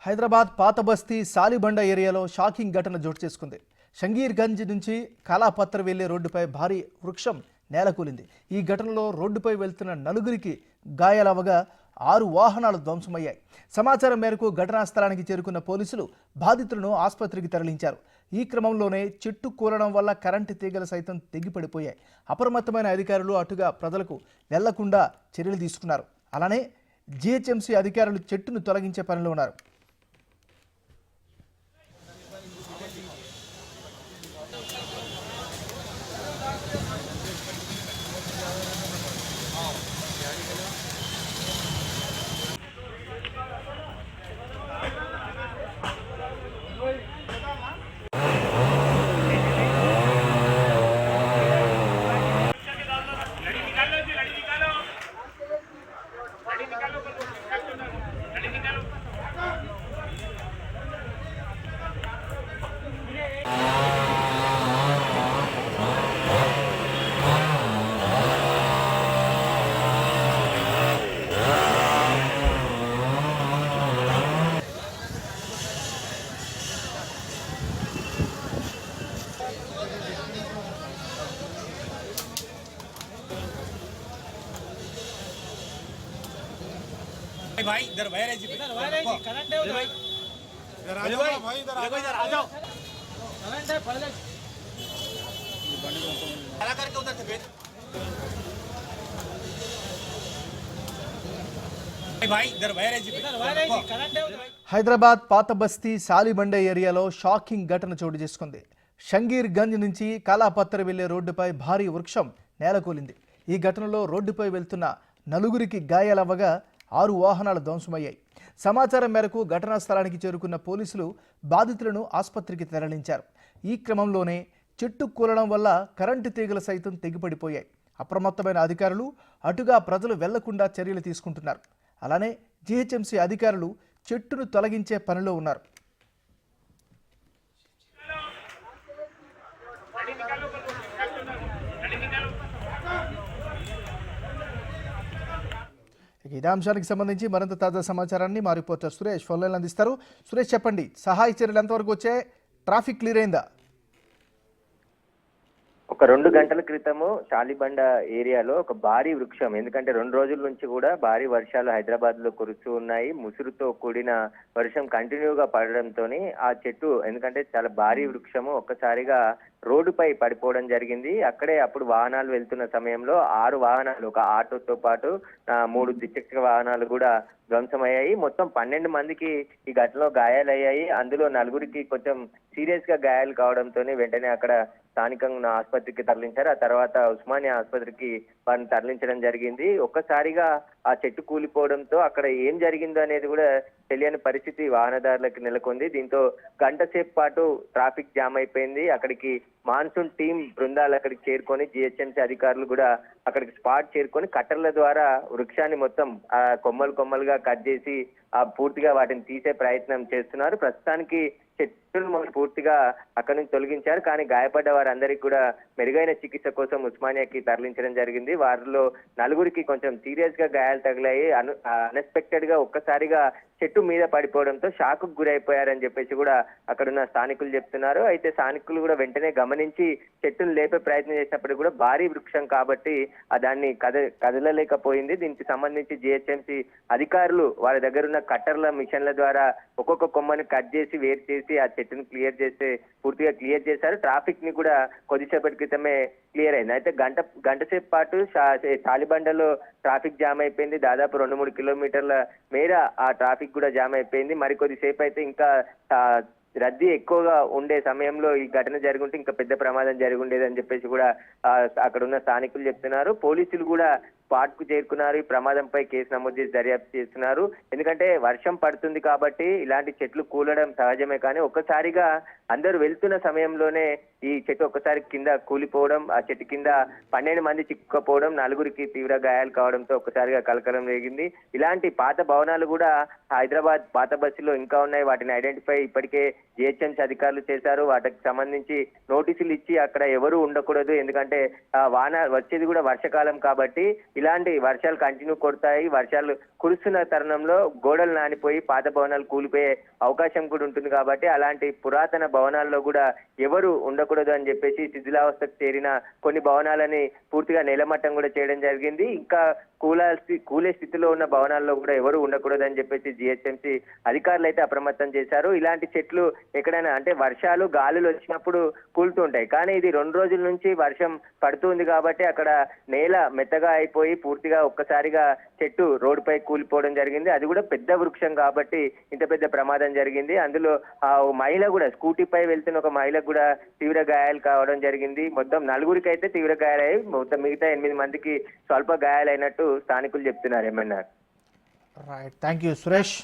హైదరాబాద్ పాత బస్తీ సాలిబండ ఏరియాలో షాకింగ్ ఘటన చోటు చేసుకుంది. షంగీర్గంజ్ నుంచి కాలాపత్ర వెళ్లే రోడ్డుపై భారీ వృక్షం నేలకూలింది. ఈ ఘటనలో రోడ్డుపై వెళ్తున్న నలుగురికి గాయాలవగా 6 వాహనాలు ధ్వంసమయ్యాయి. సమాచారం మేరకు ఘటనా స్థలానికి చేరుకున్న పోలీసులు బాధితులను ఆసుపత్రికి తరలించారు. ఈ క్రమంలోనే చెట్టు కూలడం వల్ల కరెంటు తీగలు సైతం తెగిపడిపోయాయి. అప్రమత్తమైన అధికారులు అటుగా ప్రజలకు వెళ్లకుండా చర్యలు తీసుకున్నారు. అలానే జీహెచ్ఎంసీ అధికారులు చెట్టును తొలగించే పనిలో ఉన్నారు. भाई इधर वायर है जी, करंट है उधर, इधर आ जाओ भाई, इधर आ जाओ, करंट है पहले खड़ा करके उधर से भेज भाई, इधर वायर है जी, करंट है उधर। హైదరాబాద్ పాత బస్తీ సాలిబండ ఏరియాలో షాకింగ్ ఘటన చోటు చేసుకుంది. షంగీర్గంజ్ నుంచి కాలాపత్ర వెళ్లే రోడ్డుపై భారీ వృక్షం నేలకూలింది. ఈ ఘటనలో రోడ్డుపై వెళ్తున్న నలుగురికి గాయాలవగా 6 వాహనాలు ధ్వంసమయ్యాయి. సమాచారం మేరకు ఘటనా స్థలానికి చేరుకున్న పోలీసులు బాధితులను ఆసుపత్రికి తరలించారు. ఈ క్రమంలోనే చెట్టు కూలడం వల్ల కరెంటు తీగలు సైతం తెగిపడిపోయాయి. అప్రమత్తమైన అధికారులు అటుగా ప్రజలు వెళ్లకుండా చర్యలు తీసుకుంటున్నారు. అలానే జీహెచ్ఎంసీ అధికారులు చెట్టును తొలగించే పనిలో ఉన్నారు. ఇదే అంశానికి సంబంధించి మరింత తాజా సమాచారాన్ని మా రిపోర్టర్ సురేష్ ఫోన్లైన్ అందిస్తారు. సురేష్, చెప్పండి, సహాయ చర్యలు ఎంతవరకు వచ్చాయి? ట్రాఫిక్ క్లియర్ అయిందా? ఒక 2 గంటల క్రితము సాలిబండ ఏరియాలో ఒక భారీ వృక్షం, ఎందుకంటే 2 రోజుల నుంచి కూడా భారీ వర్షాలు హైదరాబాద్ లో కురుస్తూ ఉన్నాయి. ముసురుతో కూడిన వర్షం కంటిన్యూగా పడడంతో ఆ చెట్టు, ఎందుకంటే చాలా భారీ వృక్షము, ఒక్కసారిగా రోడ్డుపై పడిపోవడం జరిగింది. అక్కడే అప్పుడు వాహనాలు వెళ్తున్న సమయంలో 6 వాహనాలు, ఒక ఆటోతో పాటు 3 ద్విచక్ర వాహనాలు కూడా ధ్వంసమయ్యాయి. మొత్తం 12 మందికి ఈ ఘటనలో గాయాలయ్యాయి. అందులో 4గురికి కొంచెం సీరియస్ గా గాయాలు కావడంతో వెంటనే అక్కడ స్థానికంగా ఉన్న ఆసుపత్రికి తరలించారు. ఆ తర్వాత ఉస్మానియా ఆసుపత్రికి వారిని తరలించడం జరిగింది. ఒక్కసారిగా ఆ చెట్టు కూలిపోవడంతో అక్కడ ఏం జరిగిందో అనేది కూడా తెలియని పరిస్థితి వాహనదారులకు నెలకొంది. దీంతో గంట సేపు పాటు ట్రాఫిక్ జామ్ అయిపోయింది. అక్కడికి మాన్సూన్ టీం బృందాలు అక్కడికి చేరుకొని, జిహెచ్ఎంసీ అధికారులు కూడా అక్కడికి స్పాట్ చేరుకొని కట్టర్ల ద్వారా వృక్షాన్ని మొత్తం కొమ్మలుగా కట్ చేసి పూర్తిగా వాటిని తీసే ప్రయత్నం చేస్తున్నారు. ప్రస్తుతానికి చెట్టును పూర్తిగా అక్కడి నుంచి తొలగించారు. కానీ గాయపడ్డ వారందరికీ కూడా మెరుగైన చికిత్స కోసం ఉస్మానియాకి తరలించడం జరిగింది. వారిలో 4గురికి కొంచెం సీరియస్ గా గాయాలు తగిలాయి. అన్ఎక్స్పెక్టెడ్ గా ఒక్కసారిగా చెట్టు మీద పడిపోవడంతో షాక్ కు గురైపోయారని చెప్పేసి కూడా అక్కడున్న స్థానికులు చెప్తున్నారు. అయితే స్థానికులు కూడా వెంటనే గమనించి చెట్టును లేపే ప్రయత్నం చేసినప్పటికీ కూడా భారీ వృక్షం కాబట్టి దాన్ని కదలలేకపోయింది. దీనికి సంబంధించి జిహెచ్ఎంసీ అధికారులు వారి దగ్గర ఉన్న కట్టర్ల మిషన్ల ద్వారా ఒక్కొక్క కొమ్మని కట్ చేసి వేరు చేసి ఆ చెట్టును పూర్తిగా క్లియర్ చేశారు. ట్రాఫిక్ ని కూడా కొద్దిసేపటి క్రితమే క్లియర్ అయింది. అయితే గంట సేపు పాటు సాలిబండలో ట్రాఫిక్ జామ్ అయిపోయింది. దాదాపు 2-3 కిలోమీటర్ల మేర ఆ ట్రాఫిక్ కూడా జామ్ అయిపోయింది. మరికొద్దిసేపు అయితే ఇంకా రద్దీ ఎక్కువగా ఉండే సమయంలో ఈ ఘటన జరుగుంటే ఇంకా పెద్ద ప్రమాదం జరుగుండేదని చెప్పేసి కూడా అక్కడ ఉన్న స్థానికులు చెప్తున్నారు. పోలీసులు కూడా స్పాట్ కు చేరుకున్నారు. ఈ ప్రమాదంపై కేసు నమోదు చేసి దర్యాప్తు చేస్తున్నారు. ఎందుకంటే వర్షం పడుతుంది కాబట్టి ఇలాంటి చెట్లు కూలడం సహజమే, కానీ ఒక్కసారిగా అందరూ వెళ్తున్న సమయంలోనే ఈ చెట్టు ఒక్కసారి కింద కూలిపోవడం, ఆ చెట్టు కింద 12 మంది చిక్కుకపోవడం, 4గురికి తీవ్ర గాయాలు కావడంతో ఒక్కసారిగా కలకలం రేగింది. ఇలాంటి పాత భవనాలు కూడా హైదరాబాద్ పాత బస్సులో ఇంకా ఉన్నాయి. వాటిని ఐడెంటిఫై ఇప్పటికే జిహెచ్ఎంసీ అధికారులు చేశారు. వాటికి సంబంధించి నోటీసులు ఇచ్చి అక్కడ ఎవరు ఉండకూడదు, ఎందుకంటే వాన వచ్చేది కూడా వర్షకాలం కాబట్టి ఇలాంటి వర్షాలు కంటిన్యూ కొడతాయి. వర్షాలు కురుస్తున్న తరుణంలో గోడలు నానిపోయి పాత భవనాలు కూలిపోయే అవకాశం కూడా ఉంటుంది కాబట్టి అలాంటి పురాతన భవనాల్లో కూడా ఎవరు ఉండకూడదు అని చెప్పేసి శిథిలావస్థకు చేరిన కొన్ని భవనాలని పూర్తిగా నేలమట్టం కూడా చేయడం జరిగింది. ఇంకా కూలే స్థితిలో ఉన్న భవనాల్లో కూడా ఎవరు ఉండకూడదు అని చెప్పేసి జిహెచ్ఎంసీ అధికారులు అయితే అప్రమత్తం చేశారు. ఇలాంటి చెట్లు ఎక్కడైనా అంటే వర్షాలు గాలులు వచ్చినప్పుడు కూలుతుంటాయి, కానీ ఇది 2 రోజుల నుంచి వర్షం పడుతుంది కాబట్టి అక్కడ నేల మెత్తగా అయిపోయి పూర్తిగా ఒక్కసారిగా చెట్టు రోడ్డుపై కూలిపోవడం జరిగింది. అది కూడా పెద్ద వృక్షం కాబట్టి ఇంత పెద్ద ప్రమాదం జరిగింది. అందులో ఆ మహిళ కూడా స్కూటీపై వెళ్తున్న ఒక మహిళకు కూడా తీవ్ర గాయాలు కావడం జరిగింది. మొత్తం 4గురికి అయితే తీవ్ర గాయాలయ్యాయి. మొత్తం మిగతా 8 మందికి స్వల్ప గాయాలైనట్టు స్థానికులు చెప్తున్నారు. ఏమన్నారు? Right, thank you Suresh.